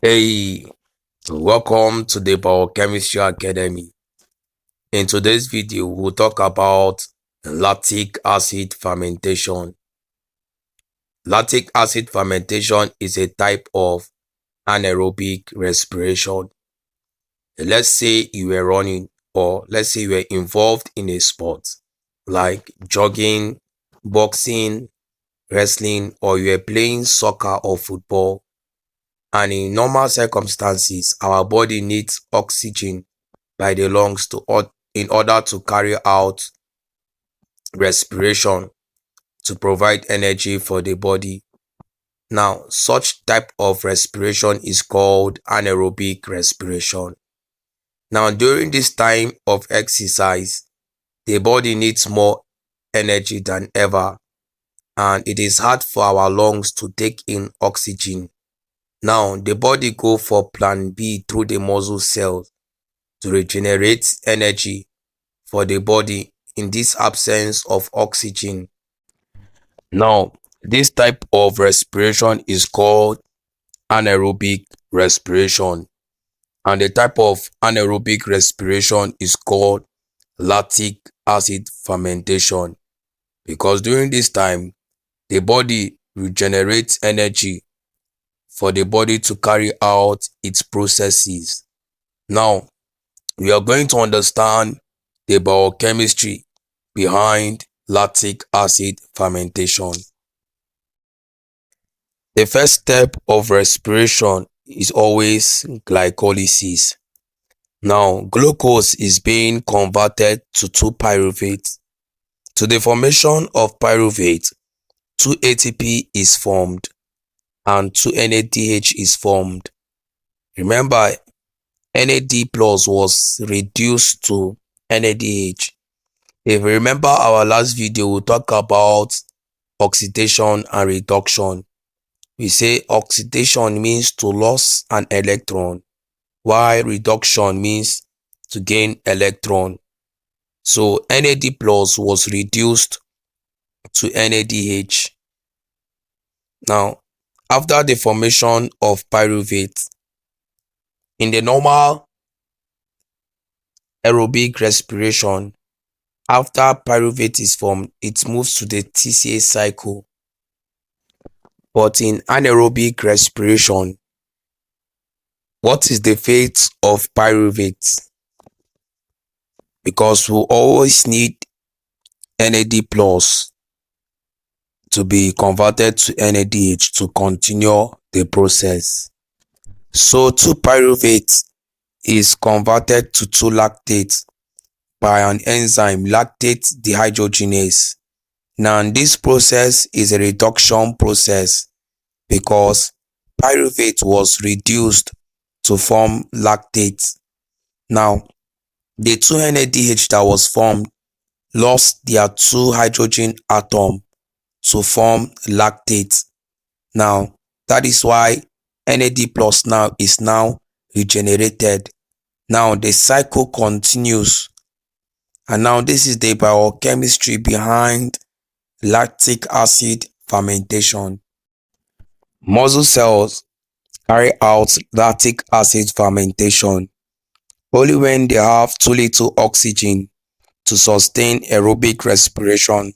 Hey, welcome to the Biochemistry Academy. In today's video, we'll talk about lactic acid fermentation. Lactic acid fermentation is a type of anaerobic respiration. Let's say you were running, or let's say you were involved in a sport like jogging, boxing, wrestling, or you were playing soccer or football. And in normal circumstances, our body needs oxygen by the lungs in order to carry out respiration to provide energy for the body. Now, such type of respiration is called anaerobic respiration. Now, during this time of exercise, the body needs more energy than ever, and it is hard for our lungs to take in oxygen. Now, the body go for plan B through the muscle cells to regenerate energy for the body in this absence of oxygen. Now, this type of respiration is called anaerobic respiration, and the type of anaerobic respiration is called lactic acid fermentation, because during this time, the body regenerates energy for the body to carry out its processes. Now, we are going to understand the biochemistry behind lactic acid fermentation. The first step of respiration is always glycolysis. Now, glucose is being converted to 2-pyruvate. To the formation of pyruvate, 2-ATP is formed and 2-NADH is formed. Remember, NAD plus was reduced to NADH. If you remember our last video, we talked about oxidation and reduction. We say oxidation means to lose an electron, while reduction means to gain electron. So NAD plus was reduced to NADH. Now, after the formation of pyruvate, in the normal aerobic respiration, after pyruvate is formed, it moves to the TCA cycle. But in anaerobic respiration, what is the fate of pyruvate? Because we always need NAD plus to be converted to NADH to continue the process. So 2-pyruvate is converted to 2-lactate by an enzyme lactate dehydrogenase. Now, this process is a reduction process because pyruvate was reduced to form lactate. Now, the 2-NADH that was formed lost their 2 hydrogen atom to form lactate. Now, that is why NAD plus now is now regenerated. Now, the cycle continues. And now this is the biochemistry behind lactic acid fermentation. Muscle cells carry out lactic acid fermentation only when they have too little oxygen to sustain aerobic respiration,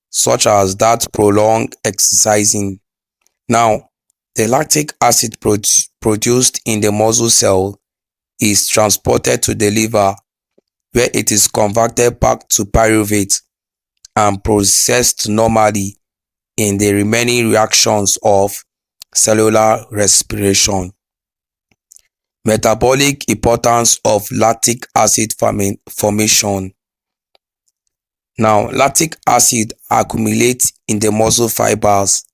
such as that prolonged exercising. Now, the lactic acid produced in the muscle cell is transported to the liver, where it is converted back to pyruvate and processed normally in the remaining reactions of cellular respiration. Metabolic importance of lactic acid formation. Now, lactic acid accumulates in the muscle fibers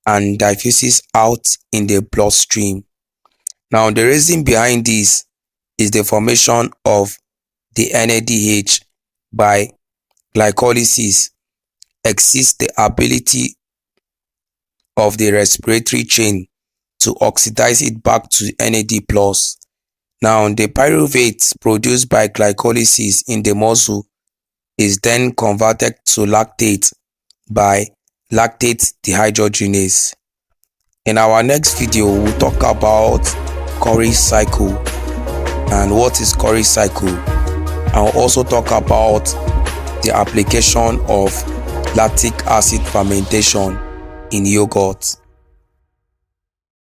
and diffuses out in the bloodstream. Now, the reason behind this is the formation of the NADH by glycolysis exceeds the ability of the respiratory chain to oxidize it back to NAD+. Now, the pyruvate produced by glycolysis in the muscle is then converted to lactate by lactate dehydrogenase. In our next video, we'll talk about Curry cycle and what is Curry cycle. I'll also talk about the application of lactic acid fermentation in yogurt.